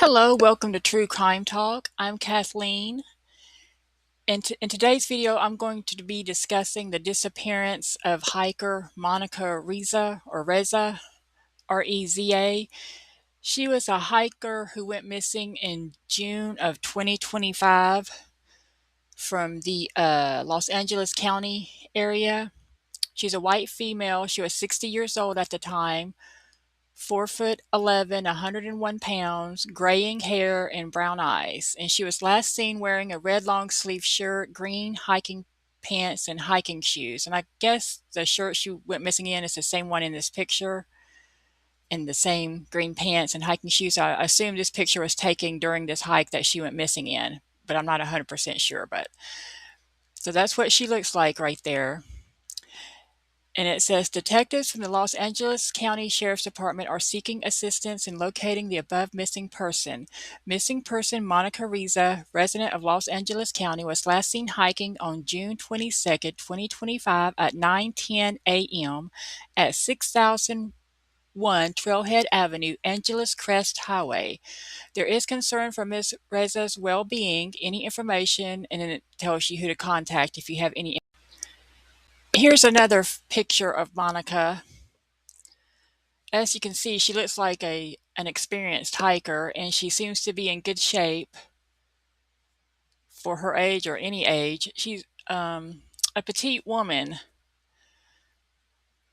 Hello, welcome to True Crime Talk. I'm Kathleen. In today's video, I'm going to be discussing the disappearance of hiker Monica Reza or Reza, R-E-Z-A. She was a hiker who went missing in June of 2025 from the Los Angeles County area. She's a white female. She was 60 years old at the time. 4'11", 101 pounds, graying hair, and brown eyes. And she was last seen wearing a red long sleeve shirt, green hiking pants, and hiking shoes. And I guess the shirt she went missing in is the same one in this picture, and the same green pants and hiking shoes. So I assume this picture was taken during this hike that she went missing in, but I'm not 100% sure. But so that's what she looks like right there. And it says, detectives from the Los Angeles County Sheriff's Department are seeking assistance in locating the above missing person. Missing person Monica Reza, resident of Los Angeles County, was last seen hiking on June 22nd, 2025 at 9:10 a.m. at 6001 Trailhead Avenue, Angeles Crest Highway. There is concern for Ms. Reza's well-being. Any information, and then it tells you who to contact if you have any. Here's another picture of Monica. As you can see, she looks like an experienced hiker, and she seems to be in good shape for her age or any age. She's a petite woman.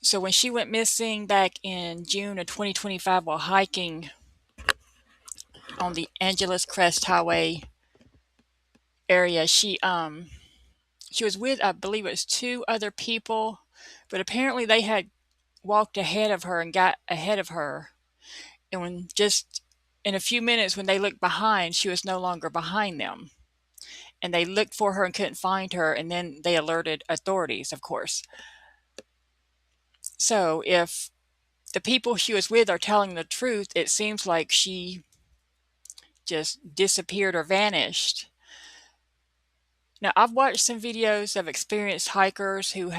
So when she went missing back in June of 2025 while hiking on the Angeles Crest Highway area, she was with, I believe it was two other people, but apparently they had walked ahead of her and got ahead of her. And when just in a few minutes, when they looked behind, she was no longer behind them. And they looked for her and couldn't find her. And then they alerted authorities, of course. So if the people she was with are telling the truth, it seems like she just disappeared or vanished. Now, I've watched some videos of experienced hikers who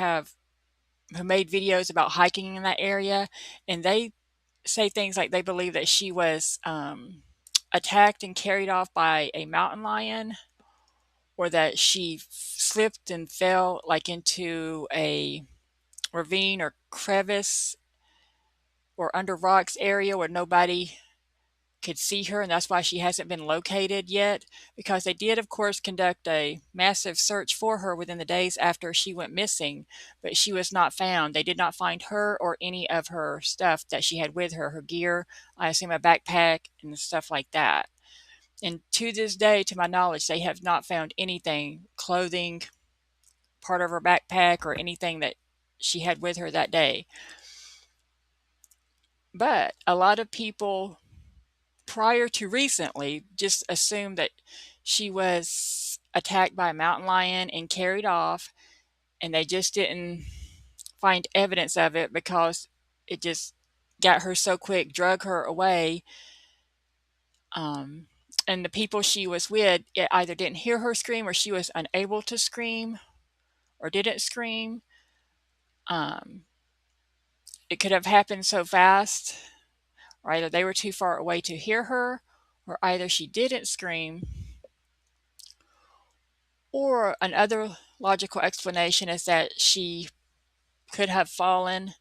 made videos about hiking in that area, and they say things like they believe that she was attacked and carried off by a mountain lion, or that she slipped and fell like into a ravine or crevice or under rocks area where nobody could see her, and that's why she hasn't been located yet, because they did, of course, conduct a massive search for her within the days after she went missing, but she was not found. They did not find her or any of her stuff that she had with her, her gear, I assume a backpack and stuff like that. And to this day, to my knowledge, they have not found anything, clothing, part of her backpack, or anything that she had with her that day. But a lot of people prior to recently just assumed that she was attacked by a mountain lion and carried off, and they just didn't find evidence of it because it just got her so quick, drug her away. And the people she was with, it either didn't hear her scream, or she was unable to scream, or didn't scream. It could have happened so fast, or either they were too far away to hear her, or either she didn't scream. Or another logical explanation is that she could have fallen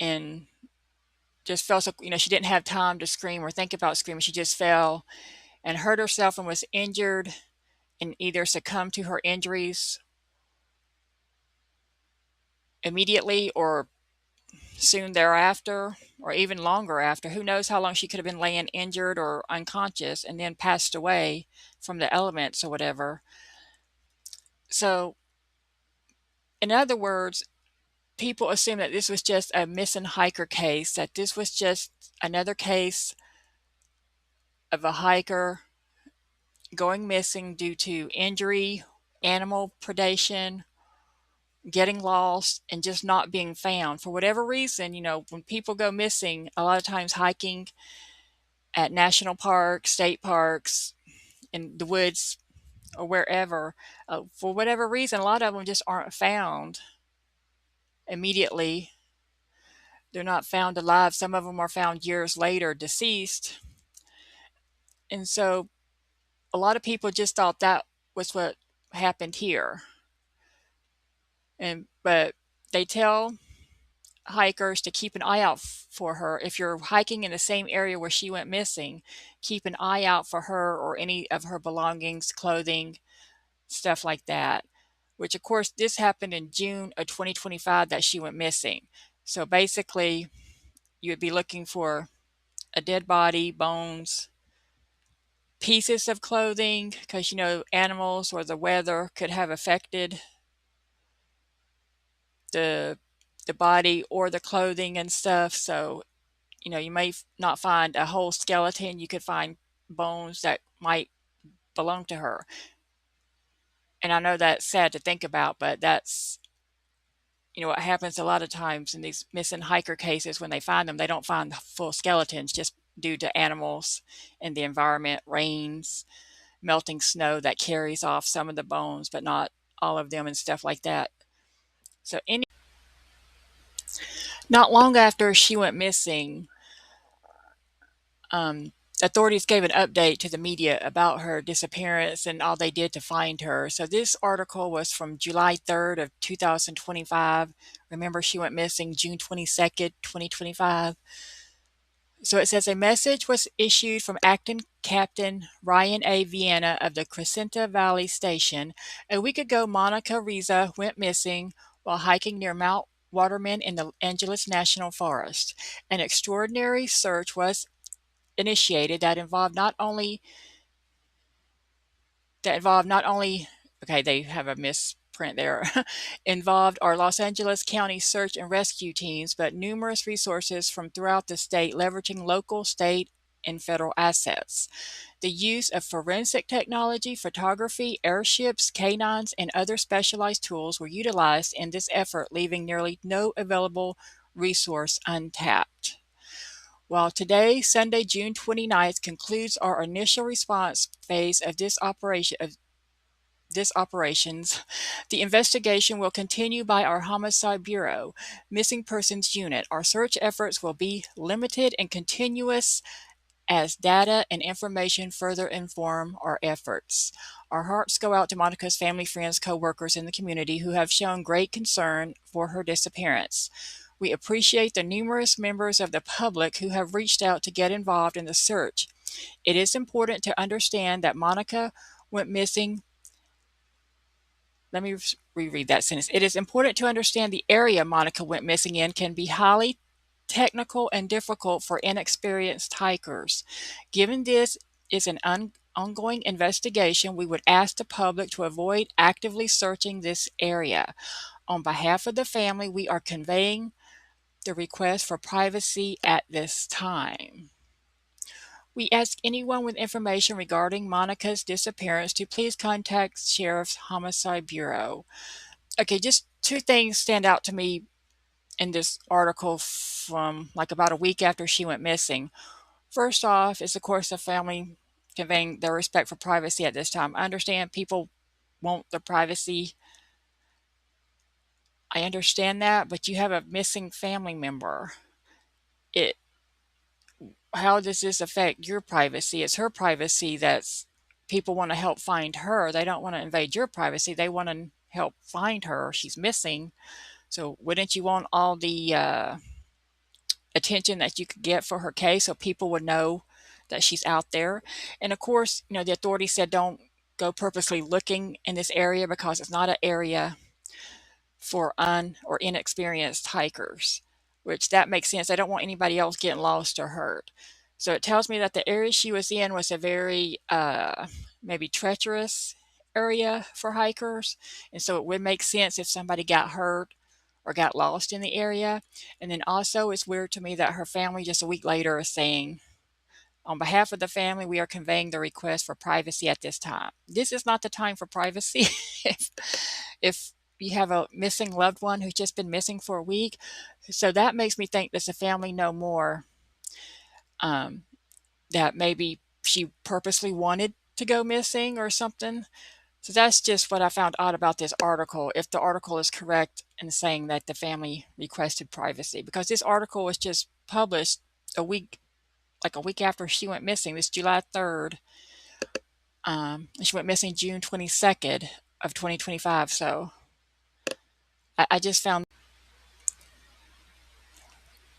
and just felt so, she didn't have time to scream or think about screaming. She just fell and hurt herself and was injured, and either succumbed to her injuries immediately or soon thereafter, or even longer after. Who knows how long she could have been laying injured or unconscious and then passed away from the elements or whatever. So, in other words, people assume that this was just a missing hiker case, that this was just another case of a hiker going missing due to injury, animal predation, getting lost, and just not being found. For whatever reason, when people go missing, a lot of times hiking at national parks, state parks, in the woods, or wherever, for whatever reason, a lot of them just aren't found immediately. They're not found alive. Some of them are found years later, deceased. And so a lot of people just thought that was what happened here. But they tell hikers to keep an eye out for her. If you're hiking in the same area where she went missing, keep an eye out for her or any of her belongings, clothing, stuff like that. Which, of course, this happened in June of 2025 that she went missing. So basically, you would be looking for a dead body, bones, pieces of clothing, because animals or the weather could have affected the body or the clothing and stuff. So you may not find a whole skeleton. You could find bones that might belong to her. And I know that's sad to think about, but that's what happens a lot of times in these missing hiker cases. When they find them, they don't find full skeletons just due to animals and the environment, rains, melting snow that carries off some of the bones, but not all of them and stuff like that. So not long after she went missing, um, authorities gave an update to the media about her disappearance and all they did to find her. So this article was from July 3rd of 2025. Remember, she went missing June 22nd, 2025. So it says a message was issued from acting Captain Ryan A. Vienna of the Crescenta Valley Station. A week ago, Monica Reza went missing while hiking near Mount Waterman in the Angeles National Forest. An extraordinary search was initiated that involved not only okay, they have a misprint there, involved our Los Angeles County search and rescue teams, but numerous resources from throughout the state leveraging local, state, and federal assets. The use of forensic technology, photography, airships, canines, and other specialized tools were utilized in this effort, leaving nearly no available resource untapped. While today, Sunday, June 29th, concludes our initial response phase of this operations, the investigation will continue by our Homicide Bureau, Missing Persons Unit. Our search efforts will be limited and continuous as data and information further inform our efforts. Our hearts go out to Monica's family, friends, co-workers in the community who have shown great concern for her disappearance. We appreciate the numerous members of the public who have reached out to get involved in the search. It is important to understand that Monica went missing. Let me reread that sentence. It is important to understand the area Monica went missing in can be highly technical and difficult for inexperienced hikers. Given this is an ongoing investigation, we would ask the public to avoid actively searching this area. On behalf of the family, we are conveying the request for privacy at this time. We ask anyone with information regarding Monica's disappearance to please contact Sheriff's Homicide Bureau. Okay, just two things stand out to me in this article from like about a week after she went missing. First off is, of course, the family conveying their respect for privacy at this time. I understand people want their privacy. I understand that, but you have a missing family member. It How does this affect your privacy? It's her privacy that's people want to help find her. They don't want to invade your privacy. They want to help find her. She's missing. So wouldn't you want all the attention that you could get for her case so people would know that she's out there? And of course, the authorities said don't go purposely looking in this area because it's not an area for or inexperienced hikers, which that makes sense. They don't want anybody else getting lost or hurt. So it tells me that the area she was in was a very maybe treacherous area for hikers. And so it would make sense if somebody got hurt or got lost in the area. And then also it's weird to me that her family just a week later is saying, on behalf of the family, we are conveying the request for privacy at this time. This is not the time for privacy. if you have a missing loved one who's just been missing for a week. So that makes me think, does the family know more? That maybe she purposely wanted to go missing or something. So that's just what I found odd about this article, if the article is correct in saying that the family requested privacy, because this article was just published a week like a week after she went missing, this July 3rd. She went missing June 22nd of 2025. So I just found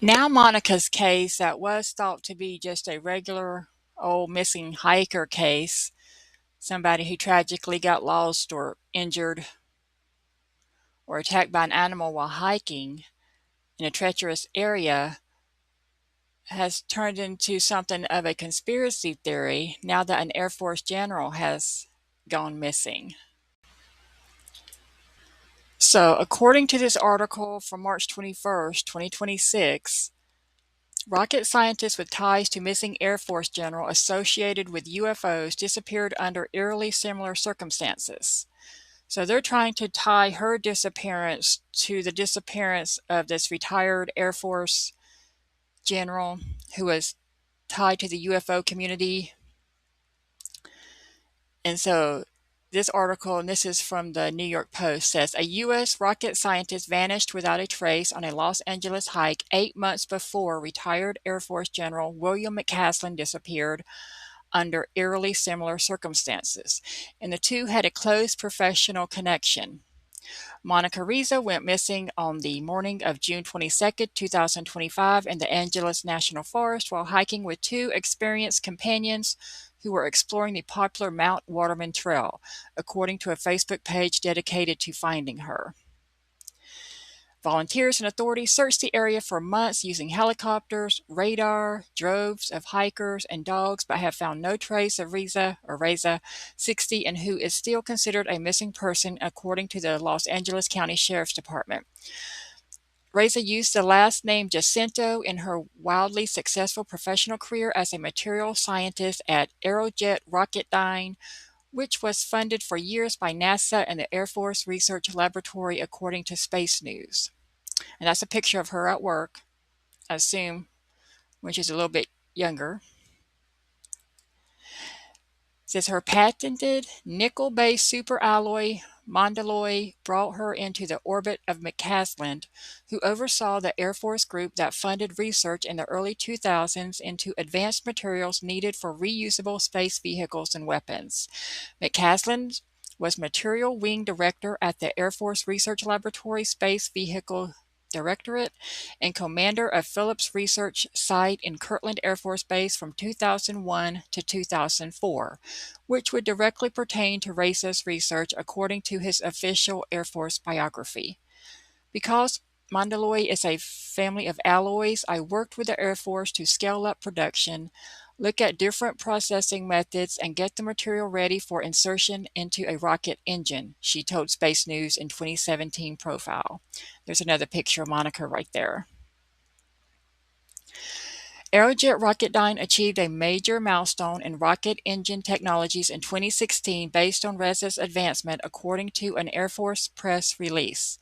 now Monica's case that was thought to be just a regular old missing hiker case, somebody who tragically got lost or injured or attacked by an animal while hiking in a treacherous area, has turned into something of a conspiracy theory now that an Air Force general has gone missing. So, according to this article from March 21st, 2026, rocket scientists with ties to missing Air Force general associated with UFOs disappeared under eerily similar circumstances. So they're trying to tie her disappearance to the disappearance of this retired Air Force general who was tied to the UFO community. And so this article, and this is from the New York Post, says a U.S. rocket scientist vanished without a trace on a Los Angeles hike 8 months before retired Air Force General William McCaslin disappeared under eerily similar circumstances, and the two had a close professional connection. Monica Reza went missing on the morning of June 22nd, 2025, in the Angeles National Forest while hiking with two experienced companions who were exploring the popular Mount Waterman Trail, according to a Facebook page dedicated to finding her. Volunteers and authorities searched the area for months using helicopters, radar, droves of hikers, and dogs, but have found no trace of Reza, 60, and who is still considered a missing person, according to the Los Angeles County Sheriff's Department. Reza used the last name Jacinto in her wildly successful professional career as a material scientist at Aerojet Rocketdyne, which was funded for years by NASA and the Air Force Research Laboratory, according to Space News. And that's a picture of her at work, I assume, when she's a little bit younger. It says her patented nickel-based superalloy Mondaloy brought her into the orbit of McCaslin, who oversaw the Air Force group that funded research in the early 2000s into advanced materials needed for reusable space vehicles and weapons. McCaslin was Material Wing Director at the Air Force Research Laboratory Space Vehicle Directorate and commander of Phillips Research Site in Kirtland Air Force Base from 2001 to 2004, which would directly pertain to Reza's research according to his official Air Force biography. Because Mondaloy is a family of alloys, I worked with the Air Force to scale up production, look at different processing methods, and get the material ready for insertion into a rocket engine, she told Space News in 2017 profile. There's another picture of Monica right there. Aerojet Rocketdyne achieved a major milestone in rocket engine technologies in 2016 based on Reza's advancement, according to an Air Force press release.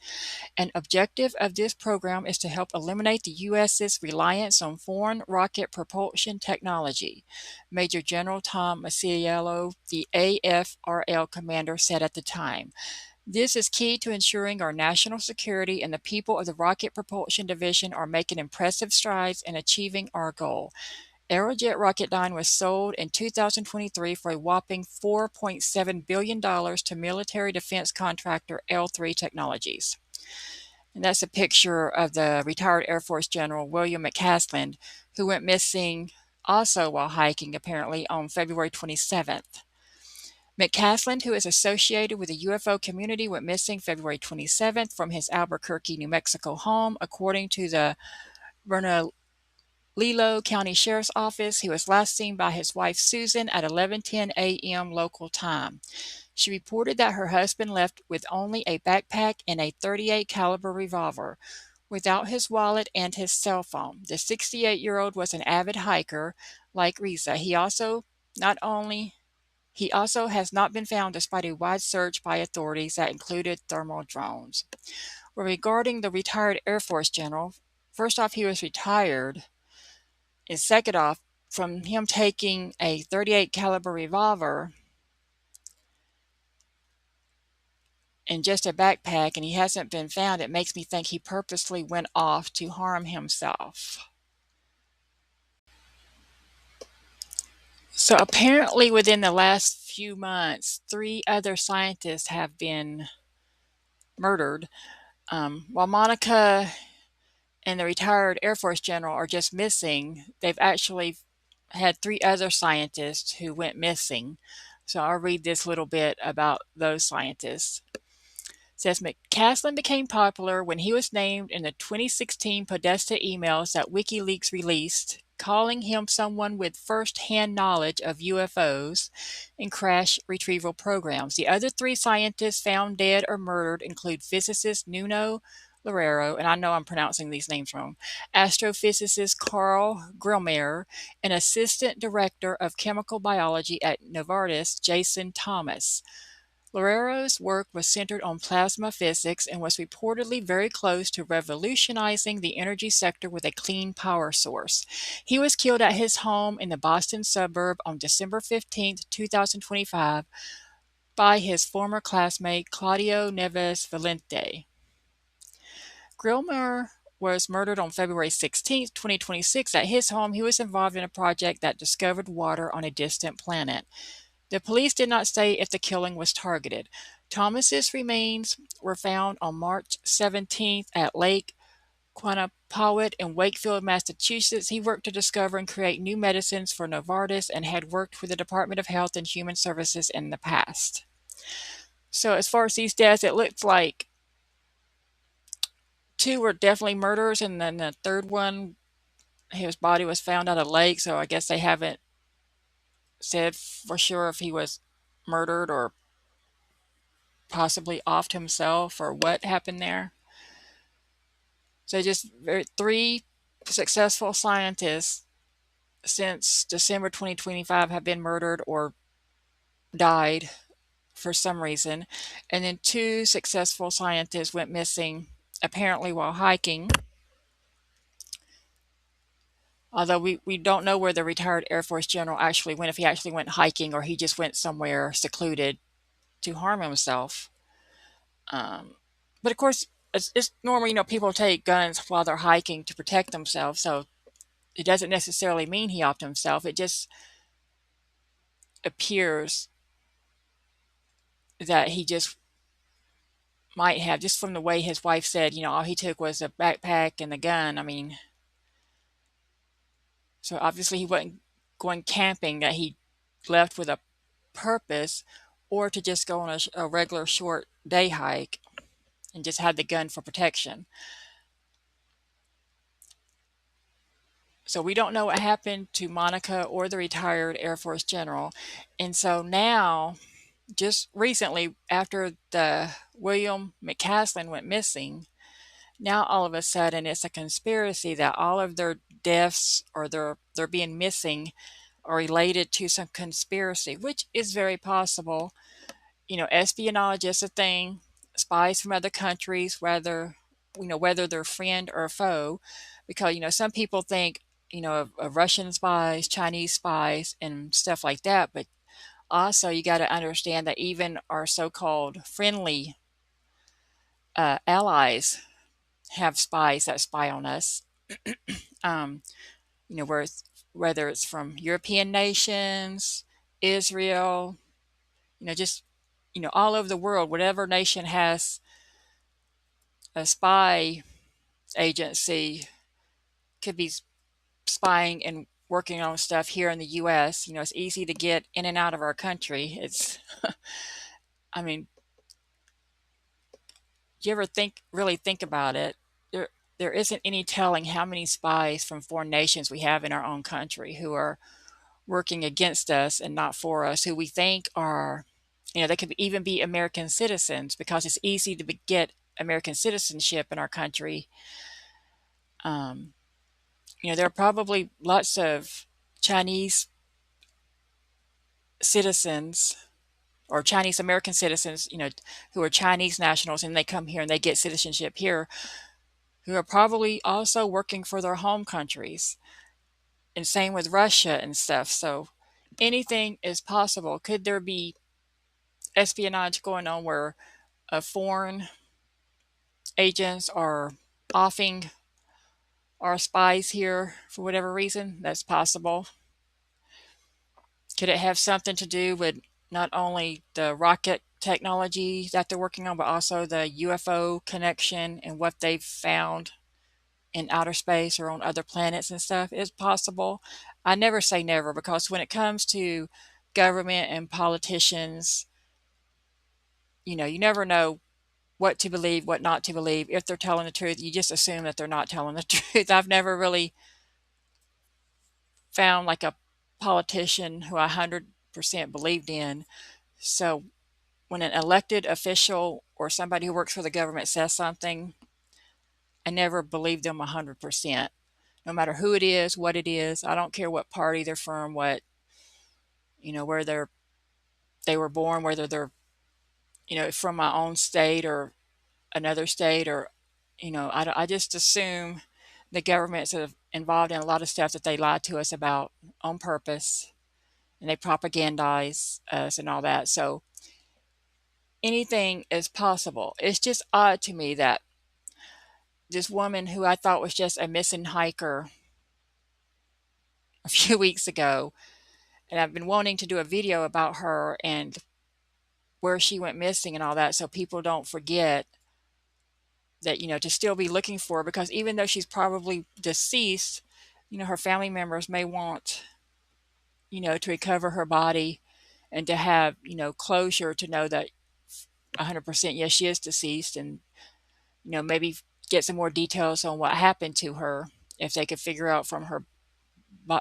An objective of this program is to help eliminate the U.S.'s reliance on foreign rocket propulsion technology, Major General Tom Masiello, the AFRL commander, said at the time. This is key to ensuring our national security, and the people of the Rocket Propulsion Division are making impressive strides in achieving our goal. Aerojet Rocketdyne was sold in 2023 for a whopping $4.7 billion to military defense contractor L3 Technologies. And that's a picture of the retired Air Force General William McCaslin, who went missing also while hiking, apparently, on February 27th. McCaslin, who is associated with the UFO community, went missing February 27th from his Albuquerque, New Mexico home, according to the Bernalillo County Sheriff's Office. He was last seen by his wife Susan at 11:10 a.m. local time. She reported that her husband left with only a backpack and a .38 caliber revolver, without his wallet and his cell phone. The 68-year-old was an avid hiker, like Reza. He also has not been found despite a wide search by authorities that included thermal drones. Well, regarding the retired Air Force general, first off, he was retired, and second off, from him taking a .38 caliber revolver and just a backpack, and he hasn't been found, it makes me think he purposely went off to harm himself. So apparently within the last few months, three other scientists have been murdered. While Monica and the retired Air Force general are just missing, they've actually had three other scientists who went missing. So I'll read this little bit about those scientists. Says McCaslin became popular when he was named in the 2016 Podesta emails that WikiLeaks released, calling him someone with first-hand knowledge of UFOs and crash retrieval programs. The other three scientists found dead or murdered include physicist Nuno Loureiro, and I know I'm pronouncing these names wrong, astrophysicist Carl Grillmeyer, and assistant director of chemical biology at Novartis, Jason Thomas. Loureiro's work was centered on plasma physics and was reportedly very close to revolutionizing the energy sector with a clean power source. He was killed at his home in the Boston suburb on December 15, 2025, by his former classmate Claudio Neves Valente. Grillmer was murdered on February 16, 2026. At his home, he was involved in a project that discovered water on a distant planet. The police did not say if the killing was targeted. Thomas's remains were found on March 17th at Lake Quannapowitt in Wakefield, Massachusetts. He worked to discover and create new medicines for Novartis and had worked with the Department of Health and Human Services in the past. So as far as these deaths, it looks like two were definitely murders, and then the third one, his body was found at a lake, so I guess they haven't said for sure if he was murdered or possibly offed himself or what happened there. So just three successful scientists since December 2025 have been murdered or died for some reason. And then two successful scientists went missing, apparently while hiking. Although we don't know where the retired Air Force general actually went, if he actually went hiking or he just went somewhere secluded to harm himself. But of course, it's normal, people take guns while they're hiking to protect themselves. So it doesn't necessarily mean he offed himself. It just appears that he just might have, just from the way his wife said, all he took was a backpack and a gun. I mean, so obviously he wasn't going camping, that he left with a purpose, or to just go on a regular short day hike and just had the gun for protection. So we don't know what happened to Monica or the retired Air Force general. And so now, just recently, after the William McCaslin went missing, now all of a sudden it's a conspiracy that all of their deaths or their being missing are related to some conspiracy, which is very possible. Espionage is a thing. Spies from other countries, whether they're friend or foe, because some people think of Russian spies, Chinese spies, and stuff like that. But also, you got to understand that even our so-called friendly allies have spies that spy on us. um, whether it's from European nations, Israel, just all over the world, whatever nation has a spy agency could be spying and working on stuff here in the US. It's easy to get in and out of our country. It's, I mean, you ever really think about it? There isn't any telling how many spies from foreign nations we have in our own country who are working against us and not for us, who we think are, they could even be American citizens, because it's easy to get American citizenship in our country. There are probably lots of Chinese citizens or Chinese American citizens, who are Chinese nationals, and they come here and they get citizenship here, who are probably also working for their home countries. And same with Russia and stuff. So anything is possible. Could there be espionage going on where foreign agents are offing our spies here for whatever reason? That's possible. Could it have something to do with not only the rocket technology that they're working on, but also the UFO connection and what they've found in outer space or on other planets and stuff? It's possible. I never say never, because when it comes to government and politicians, you never know what to believe, what not to believe. If they're telling the truth, you just assume that they're not telling the truth. I've never really found like a politician who I 100% believed in. So when an elected official or somebody who works for the government says something, I never believe them 100%. No matter who it is, what it is, I don't care what party they're from, where they were born, whether they're, from my own state or another state, or, I just assume the government's involved in a lot of stuff that they lied to us about on purpose, and they propagandize us and all that. So anything is possible. It's just odd to me that this woman who I thought was just a missing hiker a few weeks ago, and I've been wanting to do a video about her and where she went missing and all that, so people don't forget that, to still be looking for her, because even though she's probably deceased, her family members may want, to recover her body and to have, closure, to know that 100%, yes, she is deceased, and, maybe get some more details on what happened to her, if they could figure out from her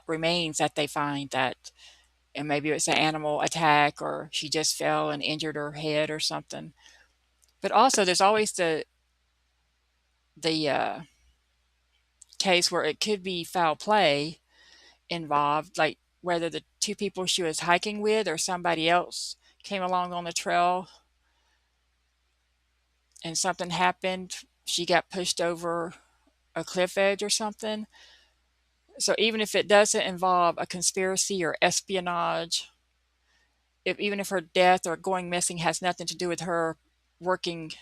remains that they find that, and maybe it's an animal attack, or she just fell and injured her head or something. But also there's always the case where it could be foul play involved, like whether the two people she was hiking with or somebody else came along on the trail and something happened. She got pushed over a cliff edge or something. So even if it doesn't involve a conspiracy or espionage, even if her death or going missing has nothing to do with her working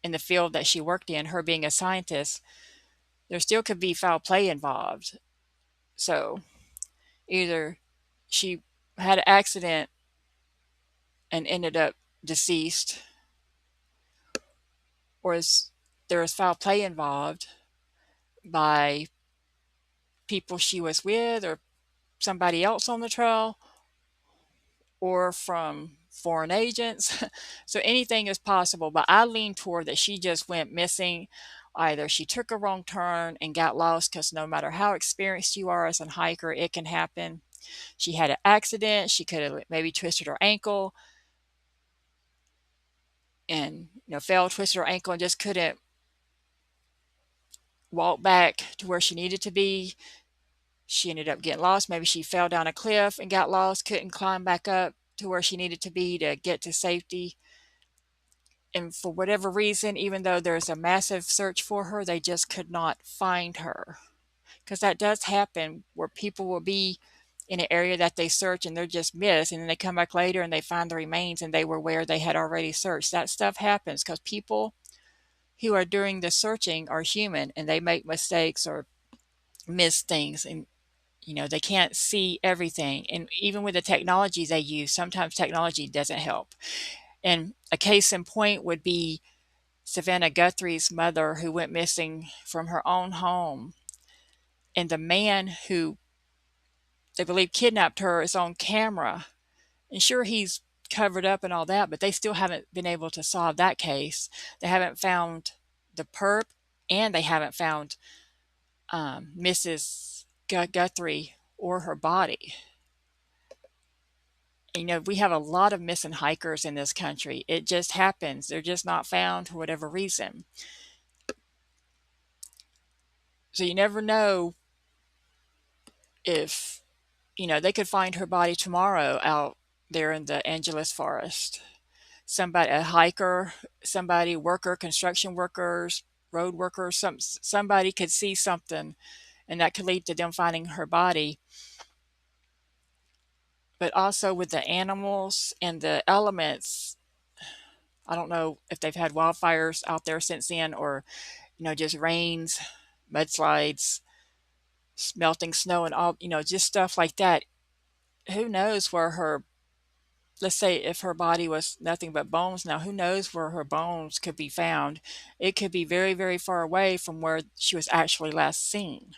in the field that she worked in, her being a scientist, there still could be foul play involved. So either she had an accident and ended up deceased, or there is foul play involved by people she was with or somebody else on the trail, or from foreign agents. So anything is possible, but I lean toward that she just went missing. Either she took a wrong turn and got lost, because no matter how experienced you are as a hiker, it can happen. She had an accident. She could have maybe twisted her ankle and, fell, twisted her ankle, and just couldn't walk back to where she needed to be. She ended up getting lost. Maybe she fell down a cliff and got lost, couldn't climb back up to where she needed to be to get to safety. And for whatever reason, even though there's a massive search for her, they just could not find her. Because that does happen, where people will be in an area that they search and they're just missed, and then they come back later and they find the remains and they were where they had already searched. That stuff happens because people who are doing the searching are human, and they make mistakes or miss things, and they can't see everything. And even with the technology they use, sometimes technology doesn't help. And a case in point would be Savannah Guthrie's mother, who went missing from her own home. And the man who they believe kidnapped her is on camera. And sure, he's covered up and all that, but they still haven't been able to solve that case. They haven't found the perp, and they haven't found Mrs. Guthrie or her body. We have a lot of missing hikers in this country. It just happens. They're just not found for whatever reason. So you never know if, they could find her body tomorrow out there in the Angeles forest. Somebody, a hiker, somebody, worker, construction workers, road workers, somebody could see something, and that could lead to them finding her body. But also with the animals and the elements, I don't know if they've had wildfires out there since then, or, just rains, mudslides, melting snow, and all, just stuff like that. who knows where her, let's say if her body was nothing but bones now, who knows where her bones could be found? It could be very, very far away from where she was actually last seen.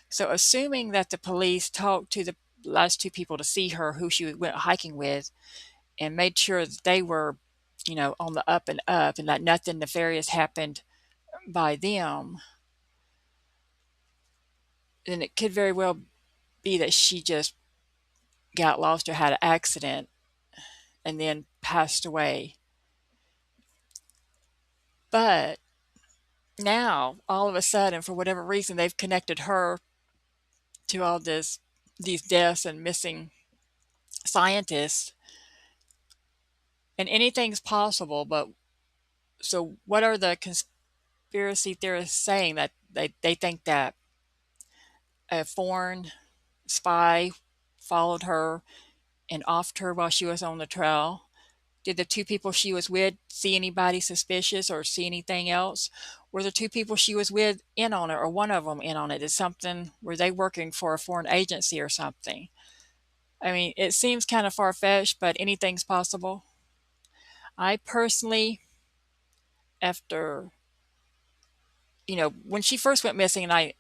So, assuming that the police talked to the last two people to see her, who she went hiking with, and made sure that they were, on the up and up, and that nothing nefarious happened by them, then it could very well be that she just got lost or had an accident and then passed away. But now, all of a sudden, for whatever reason, they've connected her to all these deaths and missing scientists, and anything's possible. But so, what are the conspiracy theorists saying? That they think that a foreign spy followed her and offed her while she was on the trail? Did the two people she was with see anybody suspicious or see anything else? Were the two people she was with in on it, or one of them in on it? Is something, were they working for a foreign agency or something? I mean, it seems kind of far-fetched, but anything's possible. I personally, after, when she first went missing and I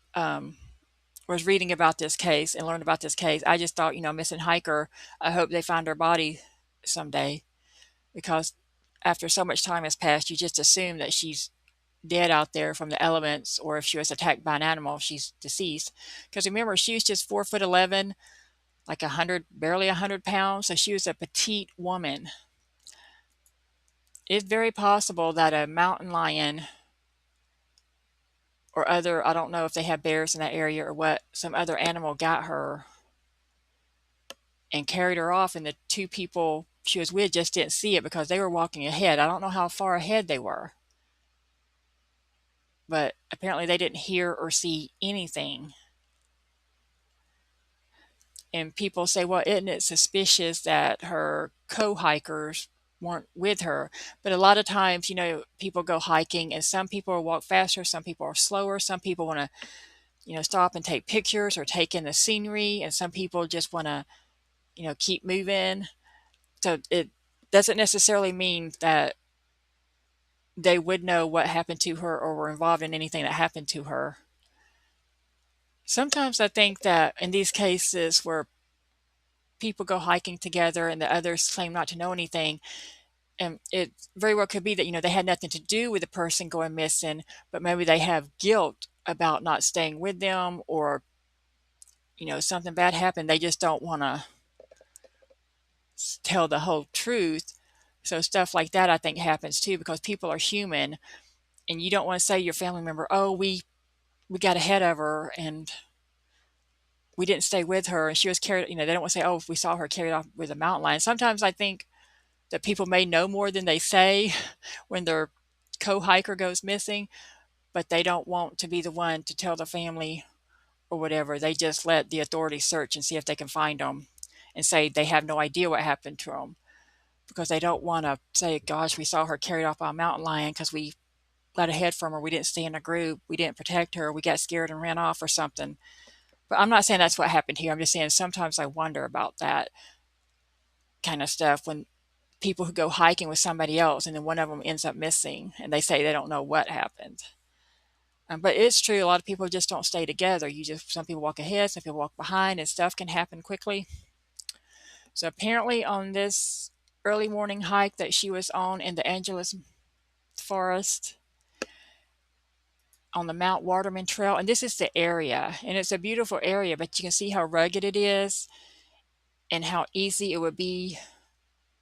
was reading about this case and learned about this case, I just thought, missing hiker, I hope they find her body someday, because after so much time has passed, you just assume that she's dead out there from the elements, or if she was attacked by an animal, she's deceased. Because remember, she was just 4'11", like 100, barely 100 pounds, so she was a petite woman. It's very possible that a mountain lion or other, I don't know if they have bears in that area or what, some other animal got her and carried her off, and the two people she was with just didn't see it because they were walking ahead. I don't know how far ahead they were, but apparently they didn't hear or see anything. And people say, well, isn't it suspicious that her co-hikers weren't with her? But a lot of times, people go hiking and some people walk faster, some people are slower, some people want to, stop and take pictures or take in the scenery, and some people just want to, keep moving. So it doesn't necessarily mean that they would know what happened to her or were involved in anything that happened to her. Sometimes I think that in these cases where people go hiking together and the others claim not to know anything, and it very well could be that, they had nothing to do with the person going missing, but maybe they have guilt about not staying with them, or, something bad happened. They just don't want to tell the whole truth. So stuff like that, I think, happens too, because people are human, and you don't want to say to your family member, oh, we got ahead of her and we didn't stay with her and she was carried, they don't want to say, oh, we saw her carried off with a mountain lion. Sometimes I think that people may know more than they say when their co-hiker goes missing, but they don't want to be the one to tell the family or whatever. They just let the authorities search and see if they can find them and say they have no idea what happened to them, because they don't want to say, gosh, we saw her carried off by a mountain lion because we got ahead from her, we didn't stay in a group, we didn't protect her, we got scared and ran off or something. But I'm not saying that's what happened here. I'm just saying sometimes I wonder about that kind of stuff when people who go hiking with somebody else and then one of them ends up missing and they say they don't know what happened. But it's true, a lot of people just don't stay together. Some people walk ahead, some people walk behind, and stuff can happen quickly. So apparently on this early morning hike that she was on in the Angeles forest on the Mount Waterman Trail, and this is the area, and it's a beautiful area, but you can see how rugged it is and how easy it would be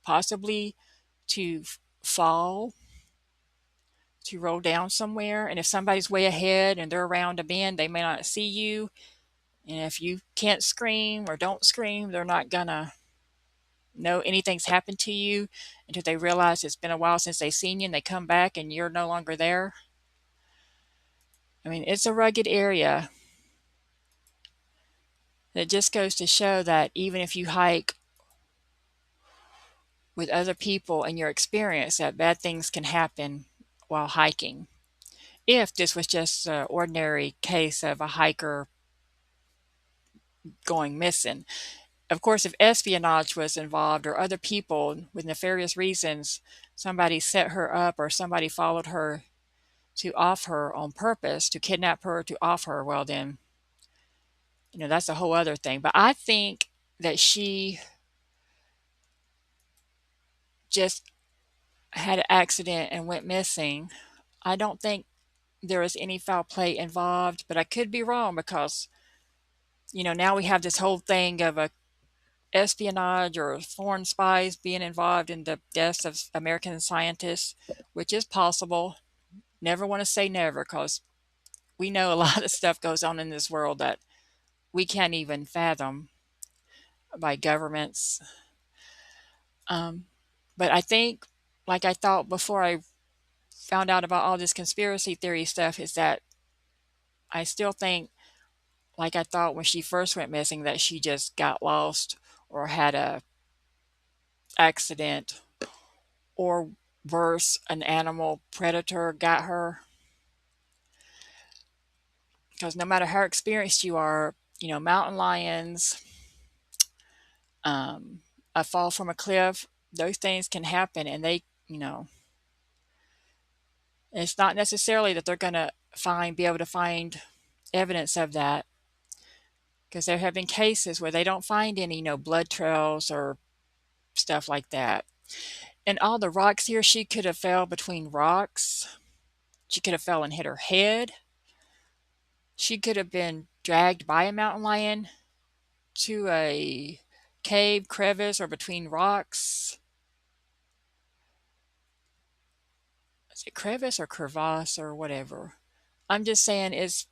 possibly to fall, to roll down somewhere. And if somebody's way ahead and they're around a bend, they may not see you. And if you can't scream or don't scream, they're not gonna know anything's happened to you until they realize it's been a while since they've seen you and they come back and you're no longer there. I mean, it's a rugged area. It just goes to show that even if you hike with other people and your experience, that bad things can happen while hiking. If this was just an ordinary case of a hiker going missing. Of course, if espionage was involved or other people with nefarious reasons, somebody set her up or somebody followed her to off her on purpose, to kidnap her, to off her, well, then, that's a whole other thing. But I think that she just had an accident and went missing. I don't think there was any foul play involved, but I could be wrong because, now we have this whole thing of a espionage or foreign spies being involved in the deaths of American scientists, which is possible. Never want to say never because we know a lot of stuff goes on in this world that we can't even fathom by governments. Um, but I think, like I thought before I found out about all this conspiracy theory stuff, is that I still think, like I thought when she first went missing, that she just got lost or had a accident, or worse, an animal predator got her. Because no matter how experienced you are, mountain lions, um, a fall from a cliff, those things can happen, and it's not necessarily that they're going to be able to find evidence of that, because there have been cases where they don't find any, blood trails or stuff like that. And all the rocks here, she could have fell between rocks. She could have fell and hit her head. She could have been dragged by a mountain lion to a cave, crevice, or between rocks. Is it crevice or crevasse or whatever? I'm just saying it's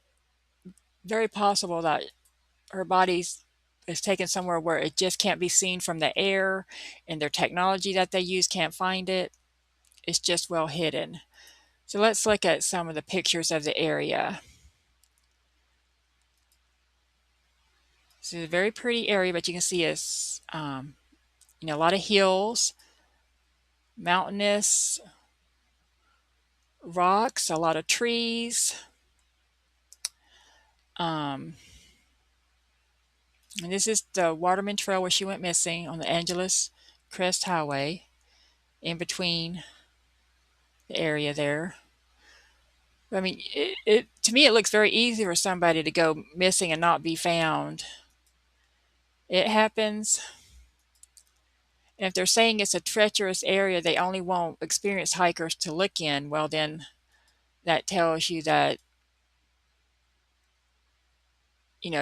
very possible that her body's is taken somewhere where it just can't be seen from the air, and their technology that they use can't find it. It's just well hidden. So let's look at some of the pictures of the area. This is a very pretty area, but you can see it's a lot of hills, mountainous rocks, a lot of trees. And this is the Waterman Trail where she went missing on the Angeles Crest Highway, in between the area there. I mean, to me, it looks very easy for somebody to go missing and not be found. It happens. And if they're saying it's a treacherous area, they only want experienced hikers to look in, well, then that tells you that,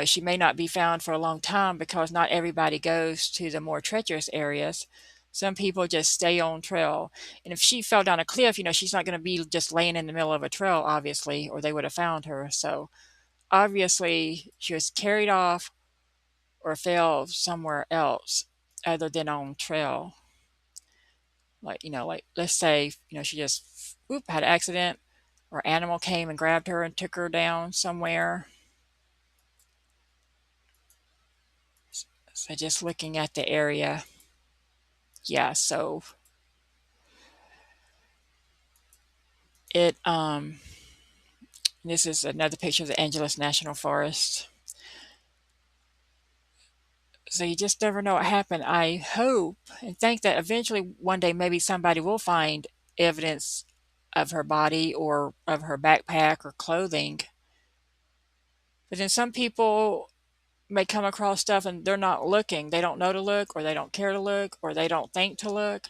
she may not be found for a long time, because not everybody goes to the more treacherous areas. Some people just stay on trail. And if she fell down a cliff, she's not going to be just laying in the middle of a trail, obviously, or they would have found her. So obviously she was carried off or fell somewhere else other than on trail. Like let's say, she just had an accident, or animal came and grabbed her and took her down somewhere. So just looking at the area, yeah, so this is another picture of the Angeles National Forest. So you just never know what happened. I hope and think that eventually one day maybe somebody will find evidence of her body or of her backpack or clothing. But then some people may come across stuff and they're not looking. They don't know to look, or they don't care to look, or they don't think to look.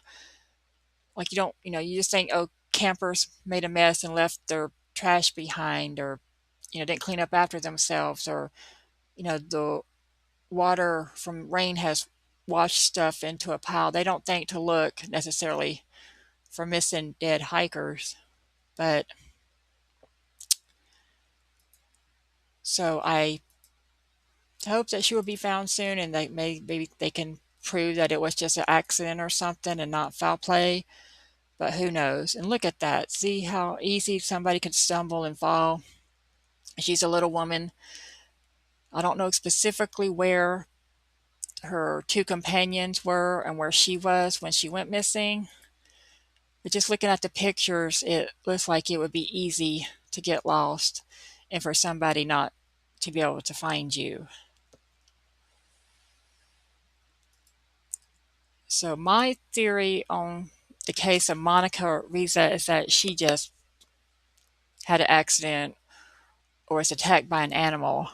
Like you just think, oh, campers made a mess and left their trash behind, or, didn't clean up after themselves, or, the water from rain has washed stuff into a pile. They don't think to look necessarily for missing dead hikers. But so I hope that she will be found soon, and maybe they can prove that it was just an accident or something and not foul play. But who knows? And look at that. See how easy somebody could stumble and fall. She's a little woman. I don't know specifically where her two companions were and where she was when she went missing. But just looking at the pictures, it looks like it would be easy to get lost and for somebody not to be able to find you. So my theory on the case of Monica Reza is that she just had an accident or was attacked by an animal,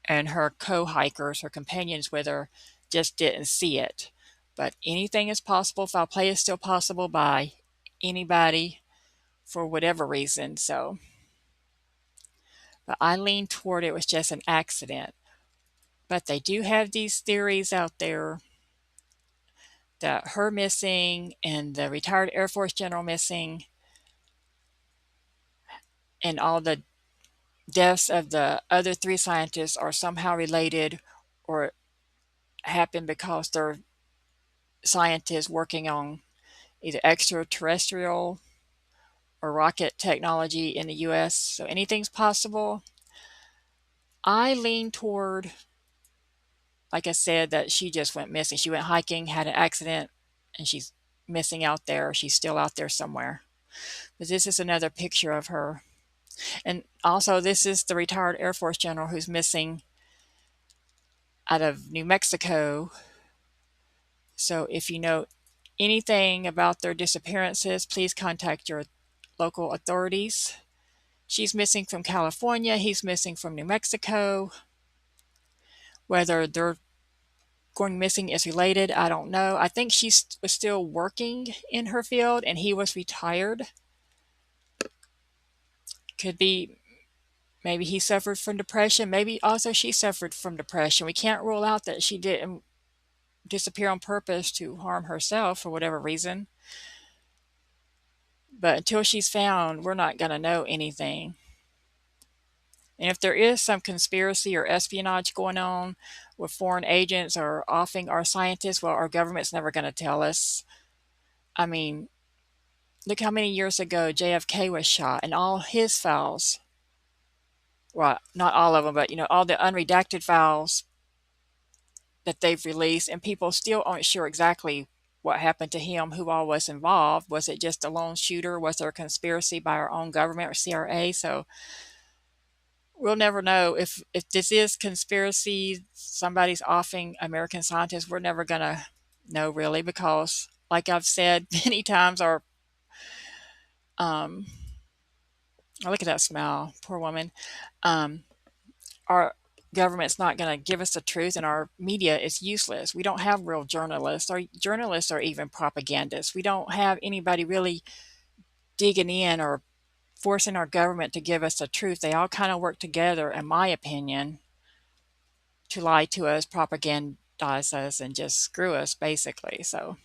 and her co-hikers, her companions with her, just didn't see it. But anything is possible. Foul play is still possible by anybody for whatever reason. So, but I lean toward it was just an accident. But they do have these theories out there that her missing and the retired Air Force general missing and all the deaths of the other three scientists are somehow related or happen because they're scientists working on either extraterrestrial or rocket technology in the US. So anything's possible. I lean toward, like I said, that she just went missing. She went hiking, had an accident, and she's missing out there. She's still out there somewhere. But this is another picture of her. And also, this is the retired Air Force general who's missing out of New Mexico. So if you know anything about their disappearances, please contact your local authorities. She's missing from California. He's missing from New Mexico. Whether they're going missing is related, I don't know. I think she was still working in her field and he was retired. Could be maybe he suffered from depression. Maybe also she suffered from depression. We can't rule out that she didn't disappear on purpose to harm herself for whatever reason. But until she's found, we're not going to know anything. And if there is some conspiracy or espionage going on with foreign agents or offing our scientists, well, our government's never going to tell us. I mean, look how many years ago JFK was shot and all his files, well, not all of them, but all the unredacted files that they've released, and people still aren't sure exactly what happened to him, who all was involved. Was it just a lone shooter? Was there a conspiracy by our own government or CRA? So we'll never know if this is conspiracy, somebody's offing American scientists. We're never going to know really because, like I've said many times, um, oh, look at that smile, poor woman. Our government's not going to give us the truth, and our media is useless. We don't have real journalists. Our journalists are even propagandists. We don't have anybody really digging in or forcing our government to give us the truth. They all kind of work together, in my opinion, to lie to us, propagandize us, and just screw us, basically. So,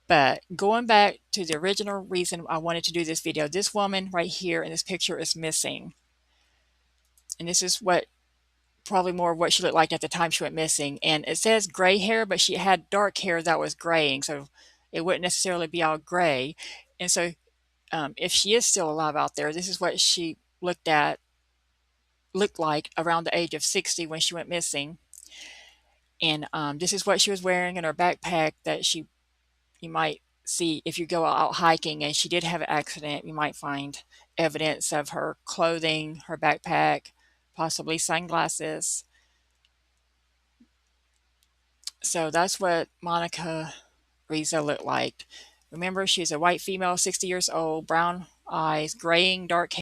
but going back to the original reason I wanted to do this video, this woman right here in this picture is missing. And this is what probably more of what she looked like at the time she went missing. And it says gray hair, but she had dark hair that was graying, so it wouldn't necessarily be all gray. And so if she is still alive out there, this is what she looked like around the age of 60 when she went missing. And this is what she was wearing in her backpack that you might see if you go out hiking, and she did have an accident. You might find evidence of her clothing, her backpack, possibly sunglasses. So that's what Monica Reza looked like. Remember, she's a white female, 60 years old, brown eyes, graying dark hair.